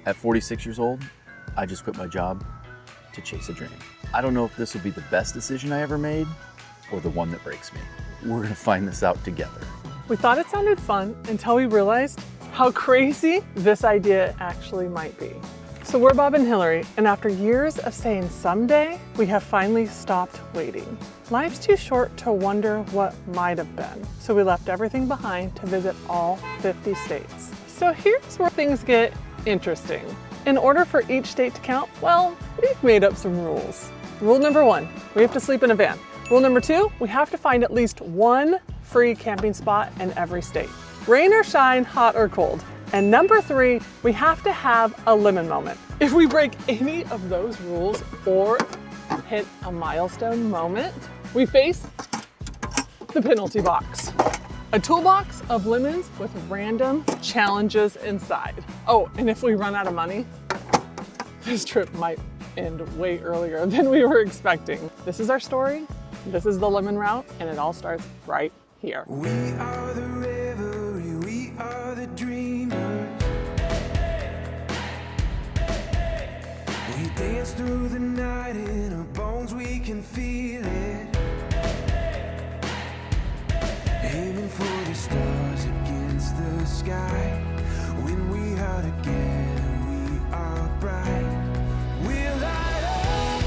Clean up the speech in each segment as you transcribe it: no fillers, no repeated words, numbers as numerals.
At 46 years old, I just quit my job to chase a dream. I don't know if this will be the best decision I ever made or the one that breaks me. We're gonna find this out together. We thought it sounded fun until we realized how crazy this idea actually might be. So we're Bob and Hillary, and after years of saying someday, we have finally stopped waiting. Life's too short to wonder what might have been. So we left everything behind to visit all 50 states. So here's where things get interesting. In order for each state to count, well, we've made up some rules. Rule number 1, we have to sleep in a van. Rule number 2, we have to find at least one free camping spot in every state. Rain or shine, hot or cold. And number 3, we have to have a lemon moment. If we break any of those rules or hit a milestone moment, we face the penalty box. A toolbox of lemons with random challenges inside. Oh, and if we run out of money, this trip might end way earlier than we were expecting. This is our story, this is the lemon route, and it all starts right here. We are the revelry, we are the dreamers. We dance through the night in our bones, we can feel it. Aiming for the stars against the sky. When we are together, we are bright. We'll light up.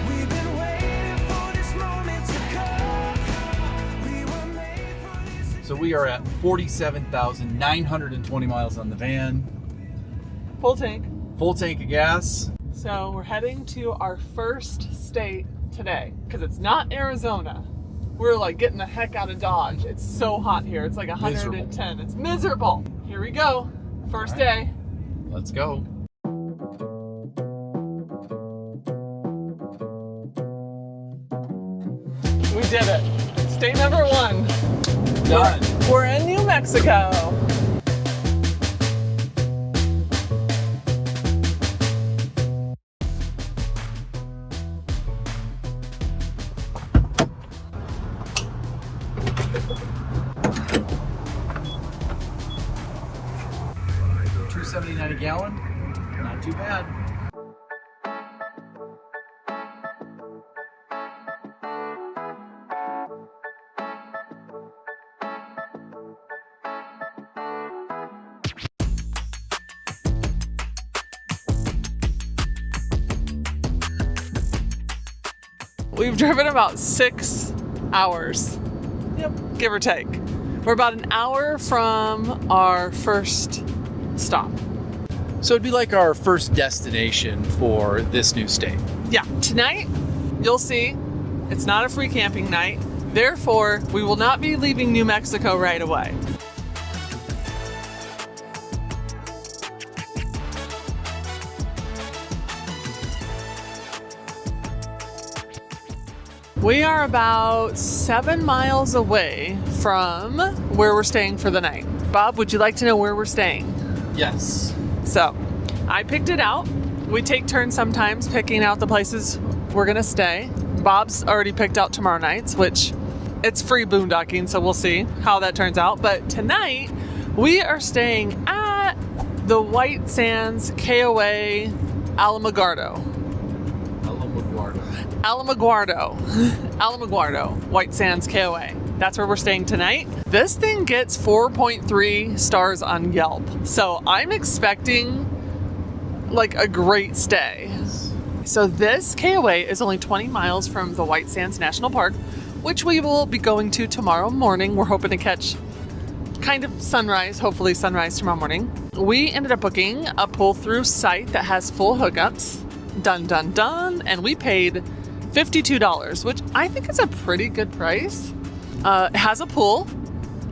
We've been waiting for this moment to come. We were made for this. So we are at 47,920 miles on the van. Full tank. Full tank of gas. So we're heading to our first state today, because it's not Arizona. We're like getting the heck out of Dodge. It's so hot here. It's like 110. Miserable. It's miserable. Here we go. First day. Let's go. We did it. State number 1. Done. We're in New Mexico. $2.79 a gallon. Not too bad. We've driven about 6 hours. Yep, give or take. We're about an hour from our first stop. So it'd be like our first destination for this new state. Yeah, tonight, you'll see, it's not a free camping night. Therefore, we will not be leaving New Mexico right away. We are about 7 miles away from where we're staying for the night. Bob, would you like to know where we're staying? Yes. So, I picked it out. We take turns sometimes picking out the places we're gonna stay. Bob's already picked out tomorrow nights, which it's free boondocking, so we'll see how that turns out. But tonight, we are staying at the White Sands KOA Alamogordo. Alamogordo, White Sands KOA. That's where we're staying tonight. This thing gets 4.3 stars on Yelp. So I'm expecting like a great stay. So this KOA is only 20 miles from the White Sands National Park, which we will be going to tomorrow morning. We're hoping to catch kind of sunrise, hopefully sunrise tomorrow morning. We ended up booking a pull-through site that has full hookups. Done, done, done. And we paid $52, which I think is a pretty good price. It has a pool,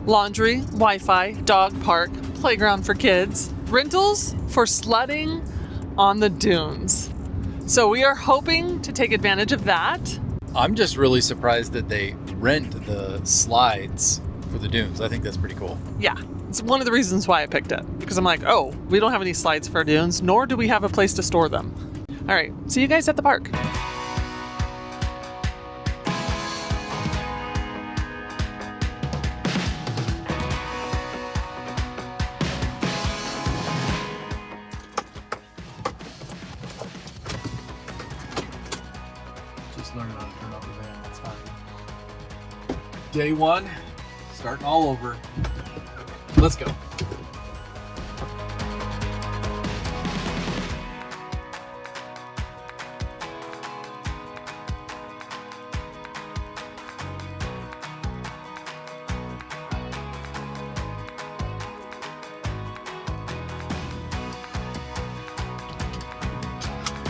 laundry, Wi-Fi, dog park, playground for kids, rentals for sledding on the dunes. So we are hoping to take advantage of that. I'm just really surprised that they rent the slides for the dunes. I think that's pretty cool. Yeah, it's one of the reasons why I picked it. Because I'm like, oh, we don't have any slides for dunes, nor do we have a place to store them. All right, see you guys at the park. just learning how to turn off the van. That's fine. Day one, starting all over. Let's go.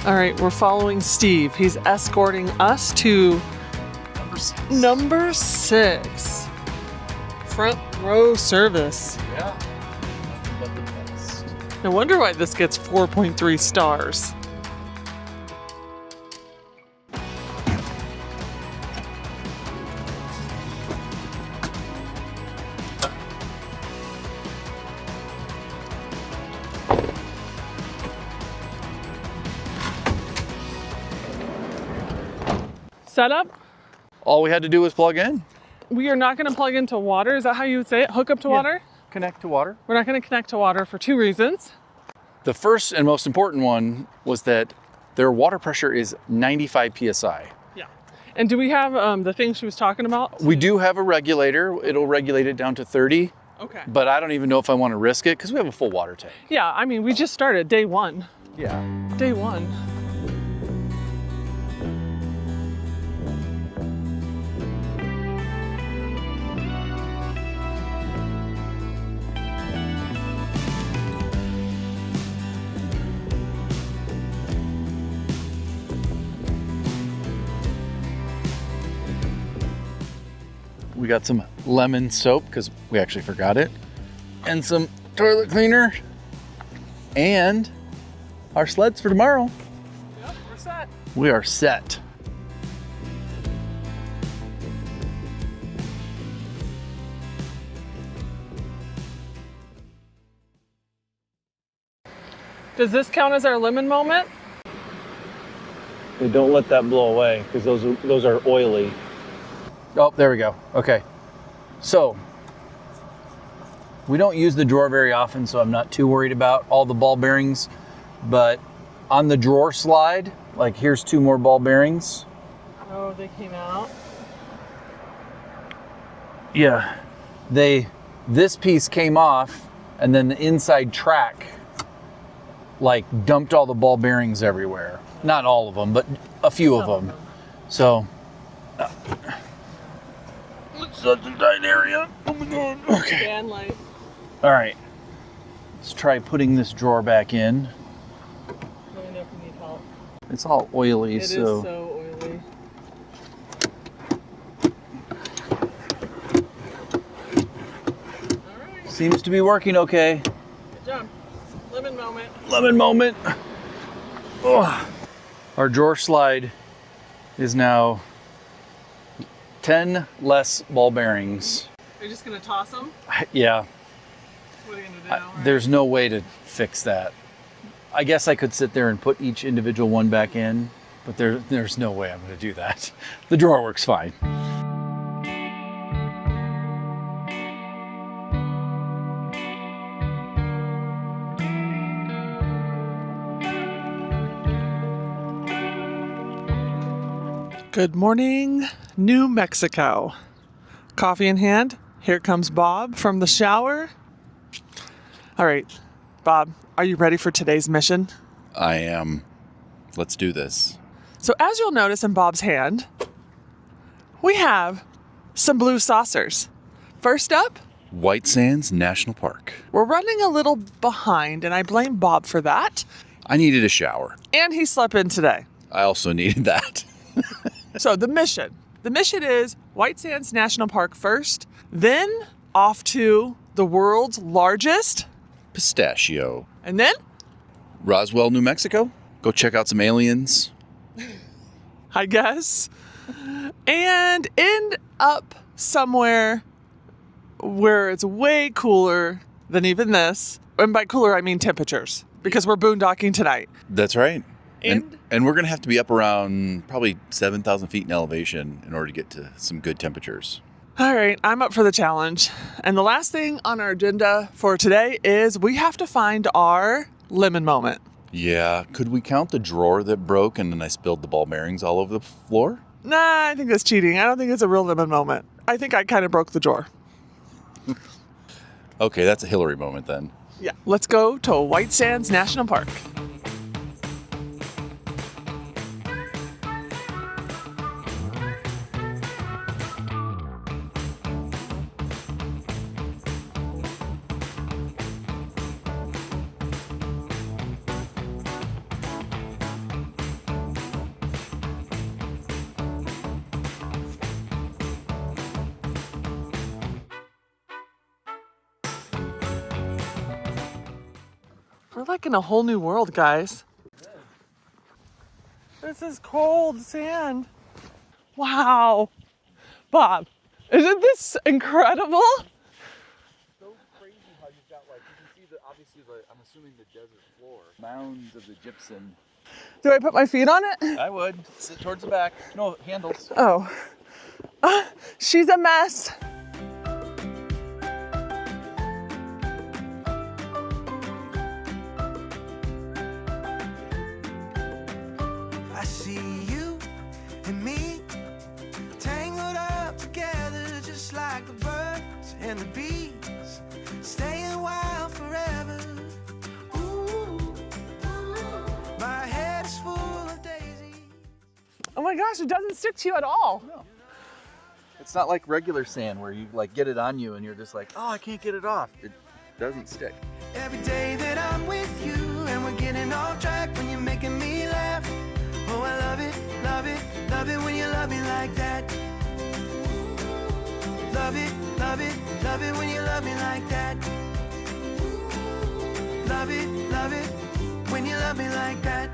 All right, we're following Steve. He's escorting us to number 6. Front row service. Yeah. Nothing but the best. No wonder why this gets 4.3 stars. Setup? All we had to do was plug in. We are not going to plug into water. Is that how you would say it? Hook up to water? Connect to water. We're not going to connect to water for 2 reasons. The first and most important one was that their water pressure is 95 psi. Yeah. And do we have the thing she was talking about? We do have a regulator. It'll regulate it down to 30, Okay. but I don't even know if I want to risk it because we have a full water tank. Yeah, I mean, we just started day 1. Yeah. Day 1. We got some lemon soap because we actually forgot it, and some toilet cleaner, and our sleds for tomorrow. Yep, we're set. We are set. Does this count as our lemon moment? Hey, don't let that blow away because those are oily. Oh, there we go. Okay. So, we don't use the drawer very often, so I'm not too worried about all the ball bearings. But on the drawer slide, like here's 2 more ball bearings. Oh, they came out. Yeah. This piece came off, and then the inside track like dumped all the ball bearings everywhere. Not all of them, but a few of them. So, it's such a tight area. Oh my God. Okay. Van life. All right. Let's try putting this drawer back in. Let me know if you need help. It's all oily, It is so. so oily. All right. Seems to be working okay. Good job. Lemon moment. Lemon moment. Oh. Our drawer slide is now 10 less ball bearings. You're just going to toss them? Yeah, What are you going to do? Right? there's no way to fix that. I guess I could sit there and put each individual one back in, but there's no way I'm going to do that. The drawer works fine. Good morning, New Mexico. Coffee in hand. Here comes Bob from the shower. All right, Bob, are you ready for today's mission? I am. Let's do this. So as you'll notice in Bob's hand, we have some blue saucers. First up, White Sands National Park. we're running a little behind, and I blame Bob for that. I needed a shower. And he slept in today. I also needed that. So the mission is White Sands National Park first, then off to the world's largest, Pistachio. and then, Roswell, New Mexico. Go check out some aliens. I guess, and end up somewhere where it's way cooler than even this. And by cooler, I mean temperatures, because we're boondocking tonight. That's right. And- And we're going to have to be up around probably 7,000 feet in elevation in order to get to some good temperatures. All right, I'm up for the challenge. And the last thing on our agenda for today is we have to find our lemon moment. Yeah. Could we count the drawer that broke and then I spilled the ball bearings all over the floor? Nah, I think that's cheating. I don't think it's a real lemon moment. I think I kind of broke the drawer. Okay, that's a Hillary moment then. Yeah. Let's go to White Sands National Park. We're like in a whole new world, guys. This is cold sand. Wow. Bob, isn't this incredible? So crazy how you've got like, you can see obviously I'm assuming the desert floor. Mounds of the gypsum. Do I put my feet on it? I would. Sit towards the back. No, handles. Oh. She's a mess. I see you and me tangled up together just like the birds and the bees, staying wild forever. Ooh, my head's full of daisies. Oh my gosh, it doesn't stick to you at all. No. It's not like regular sand where you like get it on you and you're just like, oh, I can't get it off. It doesn't stick. Every day that I'm with you and we're getting off track when you're making me laugh. Oh, I love it, love it, love it when you love me like that. Love it, love it, love it when you love me like that. Love it when you love me like that.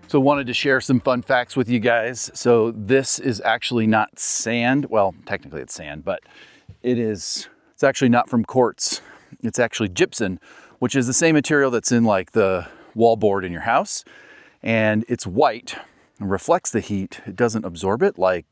So wanted to share some fun facts with you guys. So this is actually not sand. Well, technically it's sand, but it's actually not from quartz. It's actually gypsum, which is the same material that's in like the wallboard in your house. And it's white and reflects the heat. It doesn't absorb it like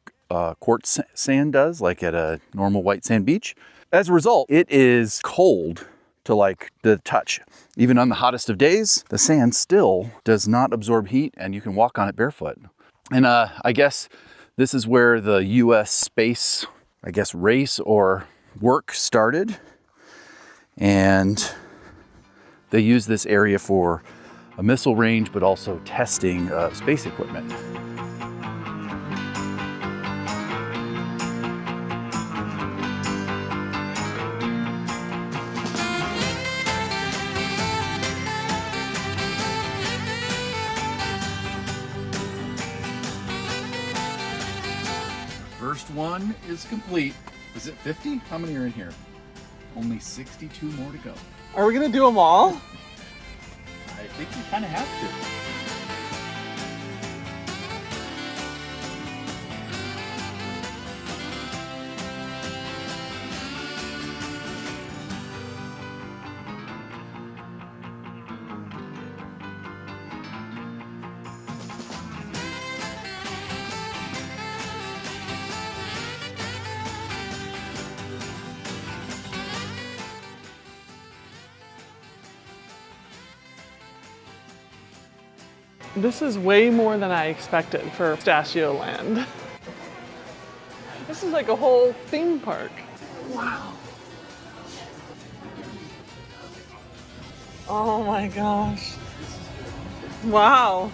quartz sand does, like at a normal white sand beach. As a result, it is cold to like the touch. Even on the hottest of days, the sand still does not absorb heat and you can walk on it barefoot. And I guess this is where the US space, race or work started. And they use this area for a missile range, but also testing space equipment. First one is complete. Is it 50? How many are in here? Only 62 more to go. Are we gonna do them all? I think we kind of have to. This is way more than I expected for Pistachio Land. This is like a whole theme park. Wow. Oh my gosh. Wow.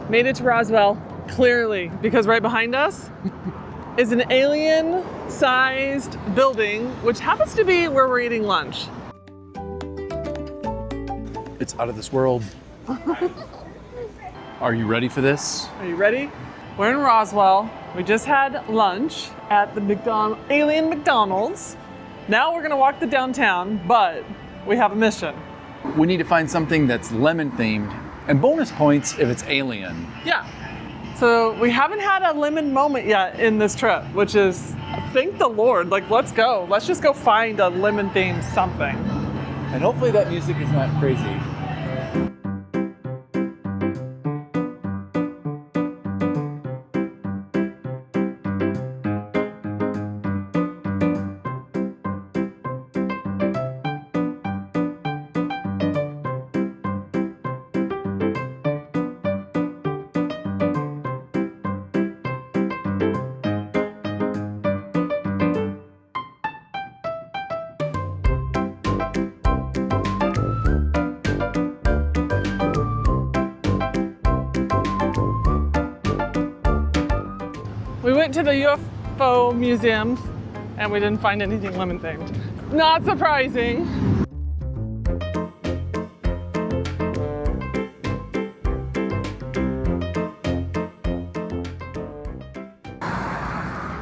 Made it to Roswell, clearly, because right behind us is an alien-sized building, which happens to be where we're eating lunch. It's out of this world. Are you ready for this? Are you ready? We're in Roswell. We just had lunch at the alien McDonald's. Now we're gonna walk the downtown, but we have a mission. We need to find something that's lemon themed, and bonus points if it's alien. Yeah. So we haven't had a lemon moment yet in this trip, which is, thank the Lord. Like, let's go. Let's just go find a lemon themed something. And hopefully that music is not crazy. We went to the UFO museums and we didn't find anything lemon themed. Not surprising.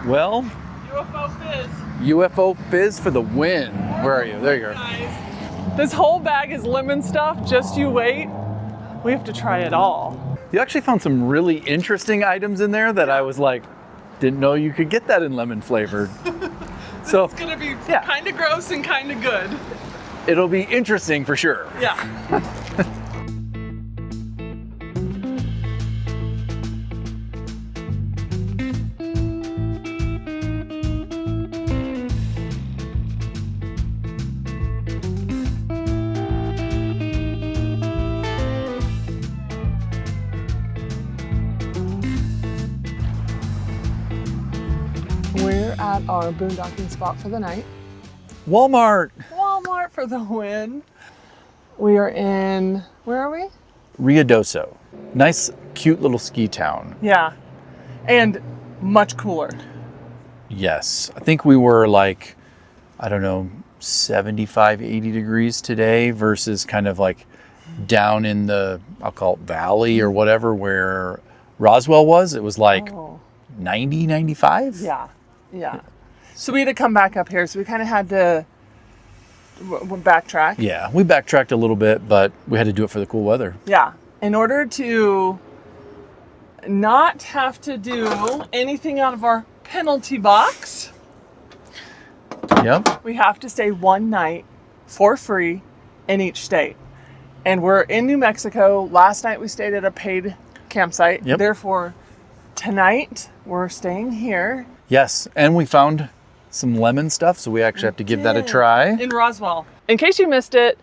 Well, UFO fizz. UFO fizz for the win. Where are you? There you go. Guys, this whole bag is lemon stuff. Just you wait. We have to try it all. You actually found some really interesting items in there that I was like, didn't know you could get that in lemon flavored. So It's gonna be yeah. kind of gross and kind of good. It'll be interesting for sure. Yeah. We're at our boondocking spot for the night. Walmart. Walmart for the win. We are in, where are we? Ruidoso. Nice, cute little ski town. Yeah. And much cooler. Yes. I think we were like, I don't know, 75, 80 degrees today versus kind of like down in the, I'll call it valley or whatever, where Roswell was. It was like 90, 95. Yeah. Yeah. So we had to come back up here. So we kind of had to backtrack. Yeah, we backtracked a little bit, but we had to do it for the cool weather. Yeah. In order to not have to do anything out of our penalty box, Yep. we have to stay one night for free in each state. And we're in New Mexico. Last night we stayed at a paid campsite. Yep. Therefore, tonight we're staying here Yes, and we found some lemon stuff, so we actually have to give that a try. in Roswell. In case you missed it,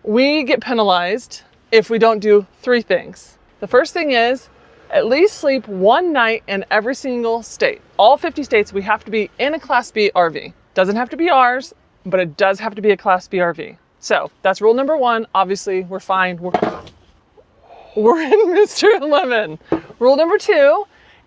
we get penalized if we don't do three things. The first thing is at least sleep one night in every single state. All 50 states, we have to be in a Class B RV. Doesn't have to be ours, but it does have to be a Class B RV. So that's rule number one. Obviously, we're fine. We're in Mr. Lemon. Rule number two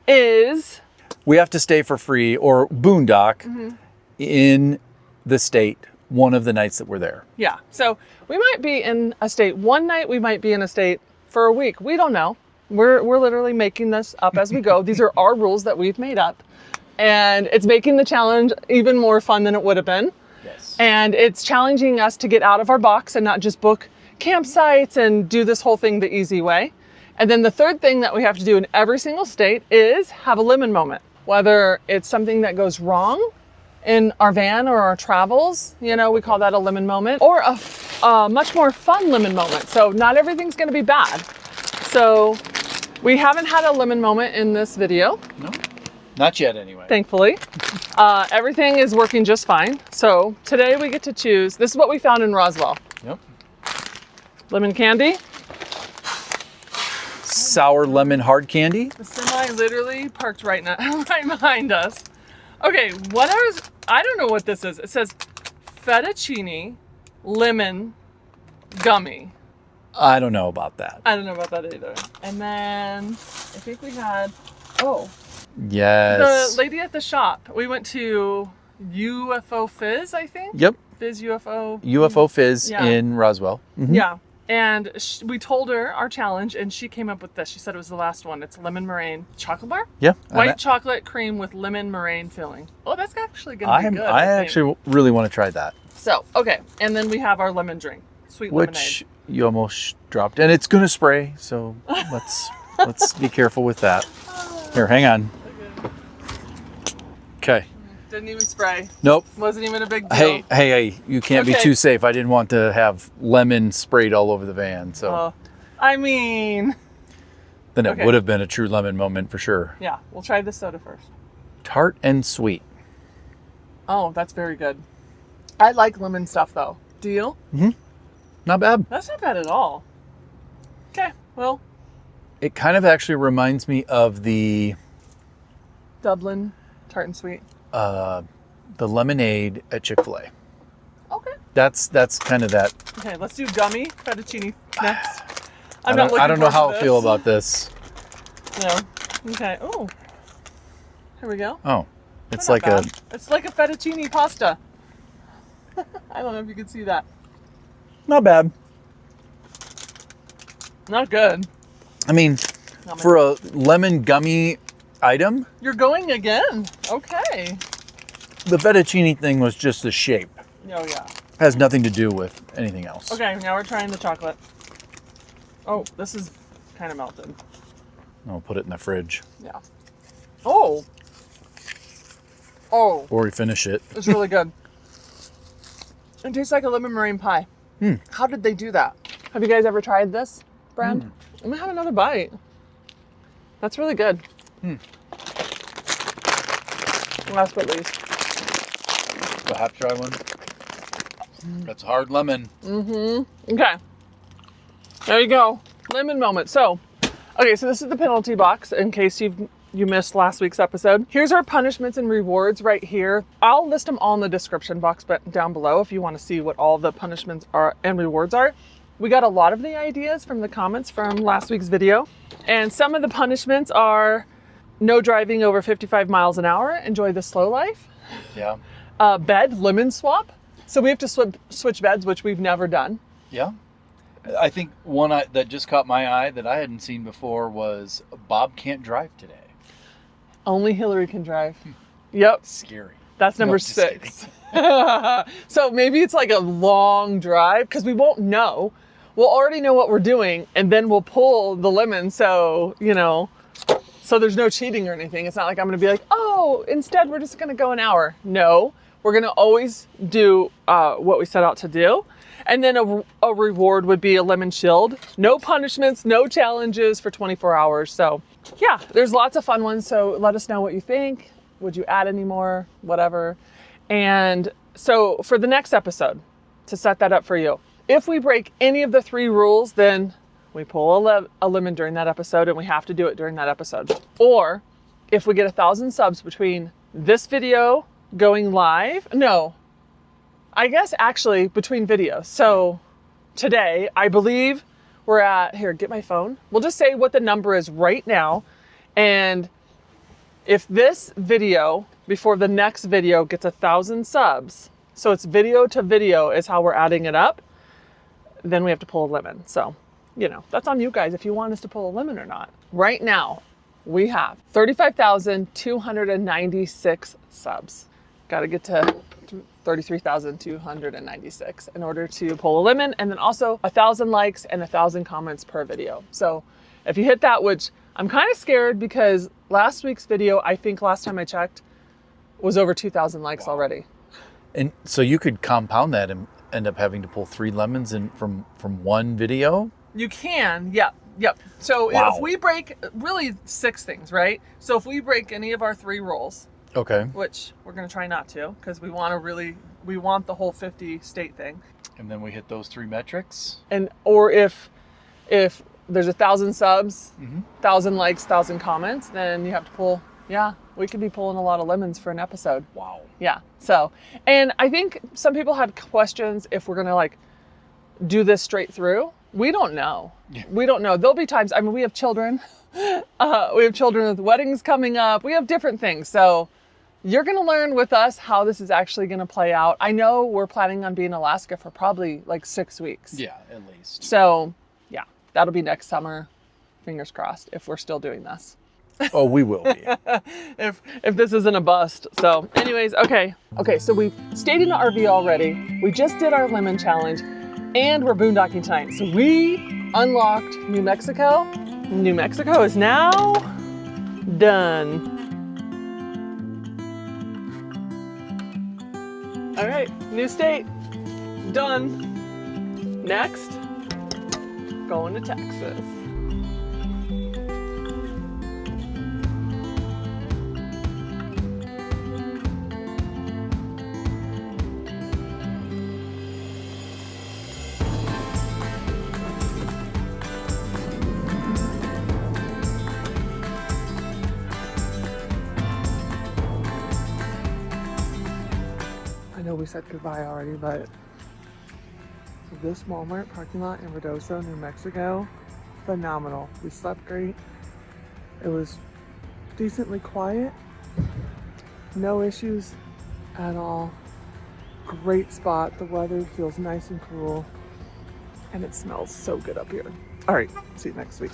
is We have to stay for free or boondock in the state one of the nights that we're there. yeah. So we might be in a state one night, we might be in a state for a week. We don't know. We're literally making this up as we go. These are our rules that we've made up. And it's making the challenge even more fun than it would have been. Yes. And it's challenging us to get out of our box and not just book campsites and do this whole thing the easy way. And then the third thing that we have to do in every single state is have a lemon moment. Whether it's something that goes wrong in our van or our travels, you know, we call that a lemon moment, or a much more fun lemon moment. So not everything's gonna be bad. So we haven't had a lemon moment in this video, No, not yet anyway. thankfully. Everything is working just fine. So today we get to choose, this is what we found in Roswell. Yep. Lemon candy. Sour lemon hard candy. The semi literally parked right behind us. Okay, I don't know what this is. It says fettuccine lemon gummy. I don't know about that. I don't know about that either. And then I think we had, Yes. the lady at the shop. We went to UFO Fizz, I think. Yep. Fizz UFO. UFO Fizz Yeah. in Roswell. Mhm. Yeah. And we told her our challenge, and she came up with this. She said it was the last one. It's lemon meringue chocolate bar. Yeah. White chocolate cream with lemon meringue filling. Oh, that's actually going to be good. I actually really want to try that. So, okay. And then we have our lemon drink. Sweet lemonade. Which you almost dropped. And it's going to spray, so let's be careful with that. Here, hang on. Okay. Didn't even spray. Nope. Wasn't even a big deal. Hey, you can't be too safe. I didn't want to have lemon sprayed all over the van. So I mean, then it would have been a true lemon moment for sure. Yeah, we'll try the soda first. Tart and sweet. Oh, that's very good. I like lemon stuff though. Do you? Mm-hmm. Not bad. That's not bad at all. Okay, well. It kind of actually reminds me of the Dublin tart and sweet. The lemonade at Chick-fil-A. Okay. That's kind of that. Okay, let's do gummy fettuccine next. I don't know how I feel about this. No. Okay. Oh. Here we go. Oh, it's Not like bad. It's like a fettuccine pasta. I don't know if you can see that. not bad. Not good. I mean, for a lemon gummy item, You're going again. Okay. the fettuccine thing was just the shape. Oh yeah. Has nothing to do with anything else. Okay, now we're trying the chocolate. Oh, this is kind of melted. I'll put it in the fridge. Yeah. Oh. Oh, Or we finish it. it's really good. It tastes like a lemon meringue pie. How did they do that? Have you guys ever tried this brand? I'm gonna have another bite. That's really good. Last but least. Do I have to try one? That's hard lemon. Okay. There you go. Lemon moment. So, okay, so this is the penalty box in case you missed last week's episode. Here's our punishments and rewards right here. I'll list them all in the description box, but down below if you want to see what all the punishments are and rewards are. We got a lot of the ideas from the comments from last week's video. And some of the punishments are no driving over 55 miles an hour. Enjoy the slow life. Yeah. Bed, lemon swap. So we have to switch beds, which we've never done. Yeah. I think one that just caught my eye that I hadn't seen before was Bob can't drive today. Only Hillary can drive. Yep. Scary. That's number No, just 6. So maybe it's like a long drive because we won't know. We'll already know what we're doing and then we'll pull the lemon. So, so there's no cheating or anything. It's not like I'm going to be like, oh, instead we're just going to go an hour. No, we're going to always do what we set out to do. And then a reward would be a lemon shield. No punishments, no challenges for 24 hours. So yeah, there's lots of fun ones. So let us know what you think. Would you add any more? Whatever. And so for the next episode, to set that up for you, if we break any of the 3 rules, then we pull a lemon during that episode and we have to do it during that episode. Or if we get 1,000 subs between this video going live, I guess actually between videos. So today, I believe we're at, here, get my phone. We'll just say what the number is right now. And if this video before the next video gets 1,000 subs, so it's video to video is how we're adding it up, then we have to pull a lemon. So, that's on you guys if you want us to pull a lemon or not. Right now, we have 35,296 subs. Got to get to 33,296 in order to pull a lemon, and then also 1,000 likes and 1,000 comments per video. So if you hit that, which I'm kind of scared because last week's video, I think last time I checked, was over 2,000 likes already. And so you could compound that and end up having to pull 3 lemons from one video? You can, yep. So if we break, really 6 things, right? So if we break any of our 3 rules, Okay. which we're going to try not to because we want the whole 50 state thing. And then we hit those 3 metrics? Or if there's 1,000 subs, 1,000 likes, 1,000 comments, then you have to pull, we could be pulling a lot of lemons for an episode. Wow. Yeah. So, and I think some people had questions if we're going to do this straight through. We don't know. Yeah. We don't know. There'll be times, we have children. We have children with weddings coming up. We have different things. So, you're going to learn with us how this is actually going to play out. I know we're planning on being in Alaska for probably like 6 weeks. Yeah, at least. So yeah, that'll be next summer. Fingers crossed if we're still doing this. Oh, we will be. if this isn't a bust. So anyways, okay, so we've stayed in the RV already. We just did our lemon challenge and we're boondocking tonight. So we unlocked New Mexico. New Mexico is now done. All right, new state, done. Next, going to Texas. I know we said goodbye already, but this Walmart parking lot in Roswell, New Mexico, phenomenal. We slept great. It was decently quiet. No issues at all. Great spot. The weather feels nice and cool. And it smells so good up here. All right, see you next week.